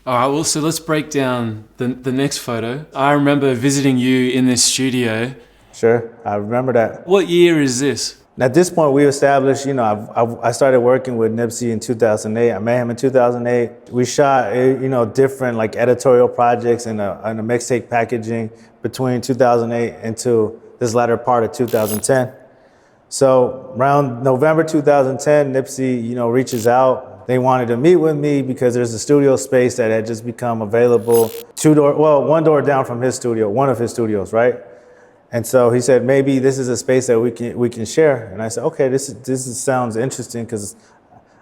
All right, well, so let's break down the next photo. I remember visiting you in this studio. Sure, I remember that. What year is this? At this point, we established, I started working with Nipsey in 2008. I met him in 2008. We shot, different like editorial projects and a mixtape packaging between 2008 into this latter part of 2010. So around November 2010, Nipsey, reaches out. They wanted to meet with me because there's a studio space that had just become available one door down from his studio, one of his studios, right? And so he said, maybe this is a space that we can share. And I said, okay, this sounds interesting because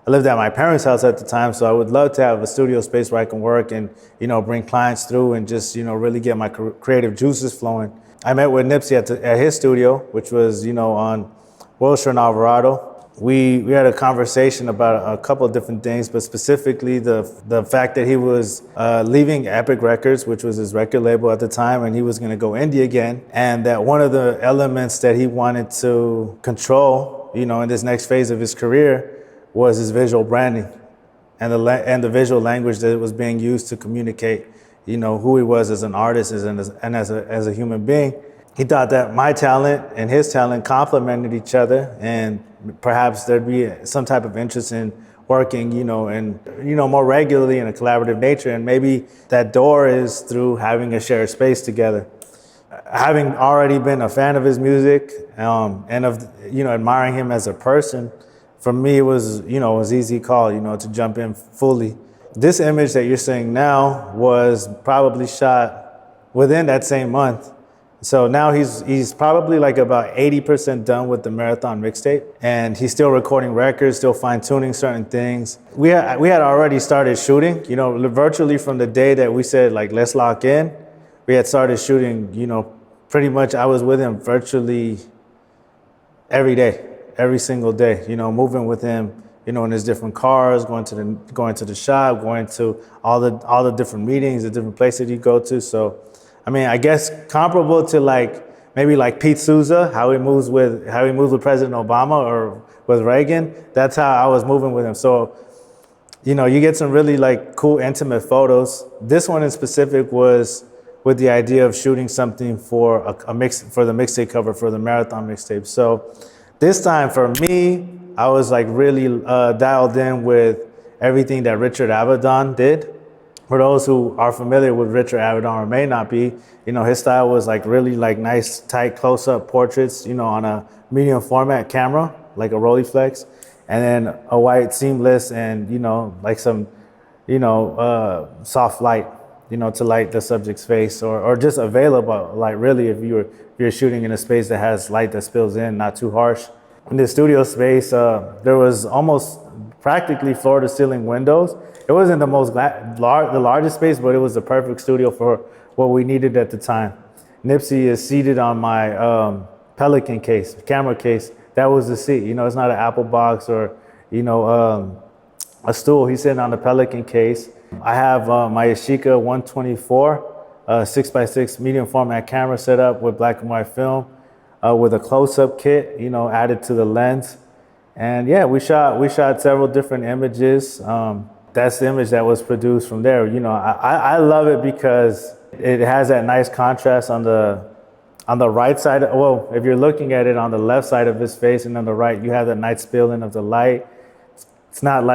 I lived at my parents' house at the time, so I would love to have a studio space where I can work and, bring clients through and just, really get my creative juices flowing. I met with Nipsey at his studio, which was, on Wilshire and Alvarado. We had a conversation about a couple of different things, but specifically the fact that he was leaving Epic Records, which was his record label at the time, and he was going to go indie again, and that one of the elements that he wanted to control, in this next phase of his career, was his visual branding and the visual language that was being used to communicate, who he was as an artist and as a human being. He thought that my talent and his talent complemented each other, and perhaps there'd be some type of interest in working, more regularly in a collaborative nature. And maybe that door is through having a shared space together. Having already been a fan of his music and of, admiring him as a person, for me, it was, an easy call, to jump in fully. This image that you're seeing now was probably shot within that same month. So now he's probably like about 80% done with the marathon mixtape, and he's still recording records, still fine-tuning certain things. We had already started shooting, virtually from the day that we said, like, let's lock in. We had started shooting, pretty much I was with him virtually every day, every single day, moving with him, in his different cars, going to the shop, going to all the different meetings, the different places he'd go to. So I guess comparable to maybe Pete Souza, how he moves with President Obama or with Reagan. That's how I was moving with him. So, you get some really cool intimate photos. This one in specific was with the idea of shooting something for the mixtape cover for the marathon mixtape. So this time for me, I was really dialed in with everything that Richard Avedon did. For those who are familiar with Richard Avedon or may not be, his style was really nice, tight, close-up portraits, on a medium format camera, like a Rolleiflex, and then a white seamless and, some, soft light, to light the subject's face or just available light, really, if you're shooting in a space that has light that spills in, not too harsh. In the studio space, there was almost practically floor-to-ceiling windows. It wasn't the largest space, but it was the perfect studio for what we needed at the time. Nipsey is seated on my Pelican case, camera case. That was the seat. It's not an Apple box or, a stool. He's sitting on the Pelican case. I have my Yashica 124 6x6 medium format camera set up with black and white film with a close-up kit, added to the lens. And yeah, we shot several different images. That's the image that was produced from there. I love it because it has that nice contrast on the right side. Well, if you're looking at it on the left side of his face and on the right, you have that nice spilling of the light. It's not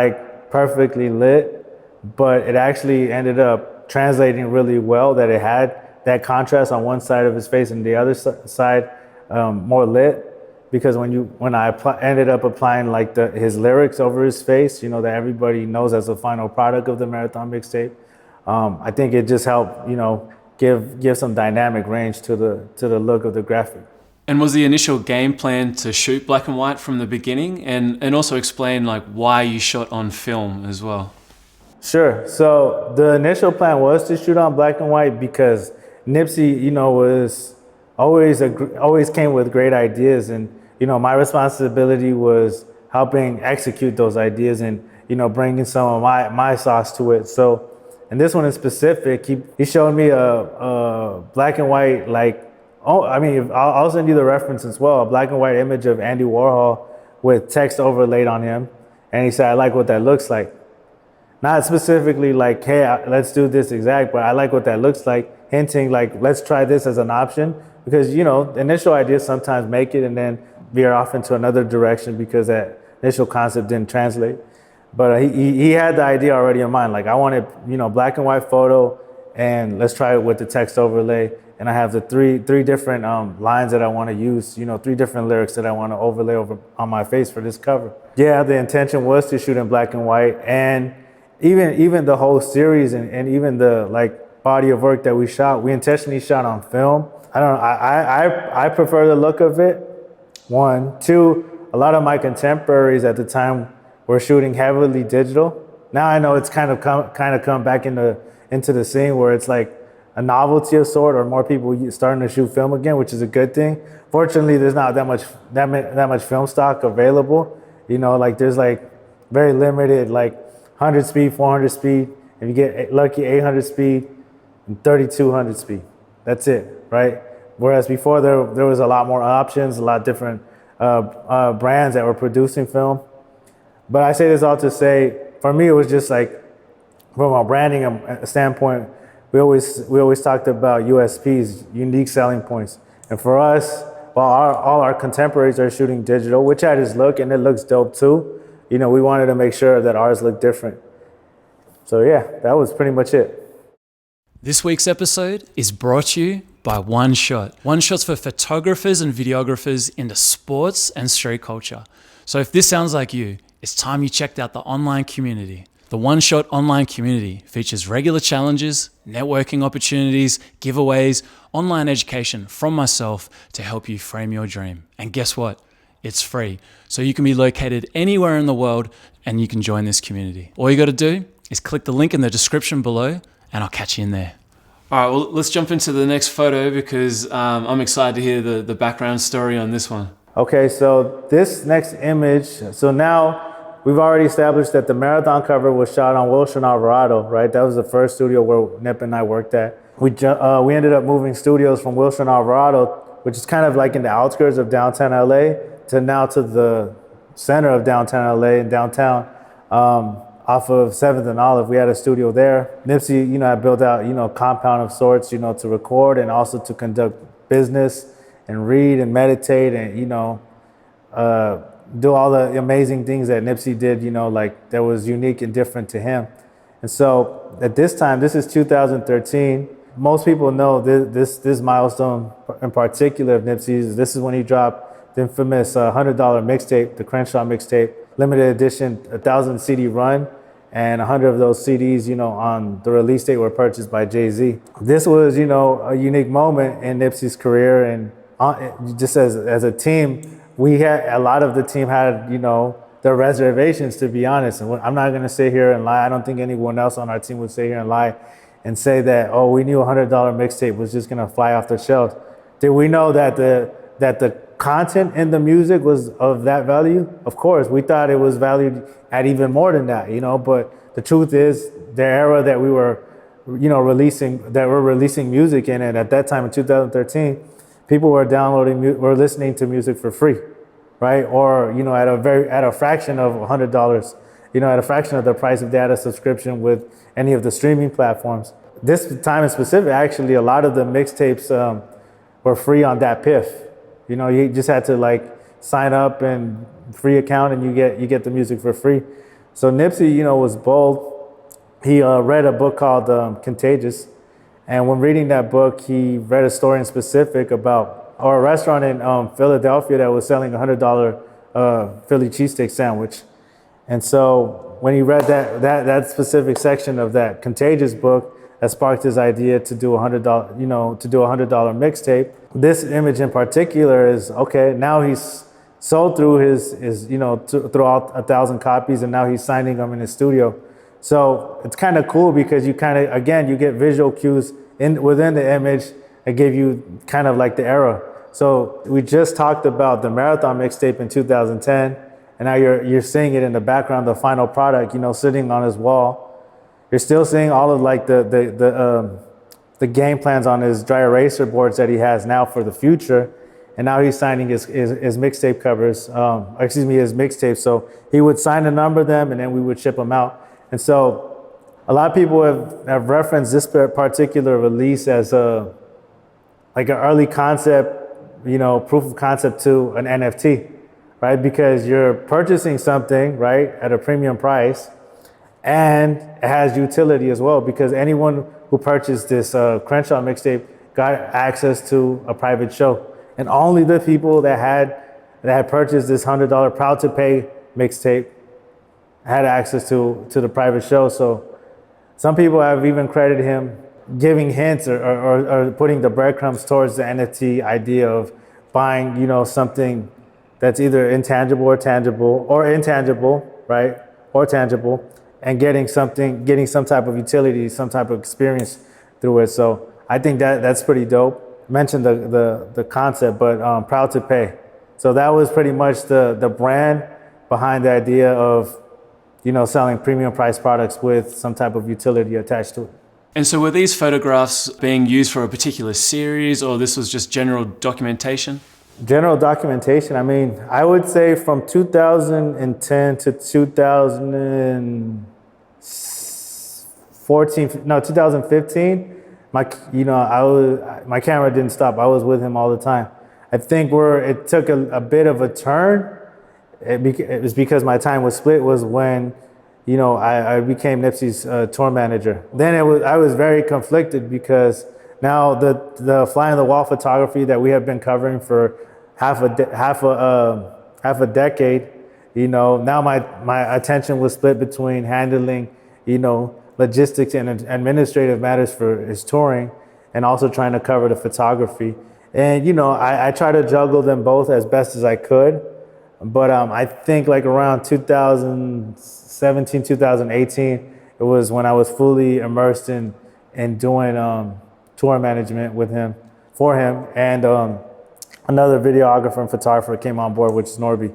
perfectly lit, but it actually ended up translating really well that it had that contrast on one side of his face and the other side more lit. Because when I ended up applying his lyrics over his face, that everybody knows as a final product of the marathon mixtape, I think it just helped, give some dynamic range to the look of the graphic. And was the initial game plan to shoot black and white from the beginning, and also explain why you shot on film as well? Sure. So the initial plan was to shoot on black and white because Nipsey, was always came with great ideas, and my responsibility was helping execute those ideas and bringing some of my sauce to it. So, and this one in specific, he showed me a black and white I'll send you the reference as well. A black and white image of Andy Warhol with text overlaid on him, and he said, "I like what that looks like." Not specifically like, hey, let's do this exact, but I like what that looks like, hinting like, let's try this as an option. Because, you know, initial ideas sometimes make it and then veer off into another direction because that initial concept didn't translate. But he had the idea already in mind. Like, I wanted, you know, black and white photo, and let's try it with the text overlay. And I have the three different lines that I want to use, you know, 3 different lyrics that I want to overlay over on my face for this cover. Yeah, the intention was to shoot in black and white, and even the whole series and even the like body of work that we shot, we intentionally shot on film. I don't know, I prefer the look of it. 1, 2, a lot of my contemporaries at the time were shooting heavily digital. Now I know it's kind of come back into the scene where it's like a novelty of sort, or more people starting to shoot film again, which is a good thing. Fortunately, there's not that much film stock available. You know, like there's like very limited, like 100 speed, 400 speed. If you get lucky, 800 speed and 3200 speed. That's it, right? Whereas before there was a lot more options, a lot different brands that were producing film. But I say this all to say, for me, it was just like, from a branding standpoint, we always talked about USPs, unique selling points. And for us, while all our contemporaries are shooting digital, which I just look, and it looks dope too, you know, we wanted to make sure that ours looked different. So yeah, that was pretty much it. This week's episode is brought to you by One Shot. One Shot's for photographers and videographers into sports and street culture. So if this sounds like you, it's time you checked out the online community. The One Shot online community features regular challenges, networking opportunities, giveaways, online education from myself to help you frame your dream. And guess what? It's free. So you can be located anywhere in the world and you can join this community. All you got to do is click the link in the description below and I'll catch you in there. All right, well, let's jump into the next photo because I'm excited to hear the background story on this one. Okay, so this next image, so now we've already established that the marathon cover was shot on Wilshire, Alvarado, right? That was the first studio where Nip and I worked at. We ended up moving studios from Wilshire, Alvarado, which is kind of like in the outskirts of downtown LA, to now to the center of downtown LA and downtown off of 7th and Olive. We had a studio there. Nipsey, you know, had built out, you know, a compound of sorts, you know, to record and also to conduct business and read and meditate and, you know, do all the amazing things that Nipsey did, you know, like that was unique and different to him. And so at this time, this is 2013. Most people know this milestone in particular of Nipsey's. This is when he dropped the infamous $100 mixtape, the Crenshaw mixtape, limited edition, 1,000 CD run, and 100 of those CDs, you know, on the release date were purchased by Jay-Z. This was, you know, a unique moment in Nipsey's career, and just as a team, a lot of the team had, you know, their reservations, to be honest. And I'm not going to sit here and lie. I don't think anyone else on our team would sit here and lie and say that, oh, we knew a $100 mixtape was just going to fly off the shelves. Did we know that the content in the music was of that value? Of course, we thought it was valued at even more than that, you know, but the truth is the era that we were, you know, releasing music in, and at that time in 2013, people were were listening to music for free, right? Or, you know, at a fraction of $100, you know, at a fraction of the price if they had a subscription with any of the streaming platforms. This time in specific, actually, a lot of the mixtapes were free on that PIF. You know, you just had to like sign up and free account and you get the music for free. So Nipsey, you know, was bold. He read a book called Contagious. And when reading that book, he read a story in specific about a restaurant in Philadelphia that was selling a $100 Philly cheesesteak sandwich. And so when he read that specific section of that Contagious book, that sparked his idea to do $100, you know, to do a $100 mixtape. This image in particular is, okay, now he's sold through his you know, throughout 1,000 copies, and now he's signing them in his studio. So it's kind of cool because you kind of, again, you get visual cues within the image that give you kind of like the era. So we just talked about the Marathon mixtape in 2010, and now you're seeing it in the background, the final product, you know, sitting on his wall. You're still seeing all of like the game plans on his dry eraser boards that he has now for the future. And now he's signing his mixtape covers, his mixtapes. So he would sign and number them, and then we would ship them out. And so a lot of people have referenced this particular release as like an early concept, proof of concept to an NFT, right? Because you're purchasing something, right, at a premium price, and it has utility as well, because anyone who purchased this Crenshaw mixtape got access to a private show. And only the people that had purchased this $100 Proud to Pay mixtape had access to the private show. So some people have even credited him giving hints or putting the breadcrumbs towards the NFT idea of buying, something that's either intangible or tangible, or intangible, right, or tangible, and getting some type of utility, some type of experience through it. So I think that's pretty dope. I mentioned the concept, but Proud to Pay. So that was pretty much the brand behind the idea of, selling premium price products with some type of utility attached to it. And so were these photographs being used for a particular series, or this was just general documentation? General documentation. I mean, I would say from 2010 to 2015, my camera didn't stop. I was with him all the time. I think where it took a bit of a turn, it was because my time was split, was when, I became Nipsey's tour manager. Then I was very conflicted, because now the fly on the wall photography that we have been covering for half a decade, now my attention was split between handling, logistics and administrative matters for his touring, and also trying to cover the photography. And, I try to juggle them both as best as I could. But I think like around 2017, 2018, it was when I was fully immersed in doing tour management for him. And another videographer and photographer came on board, which is Norby.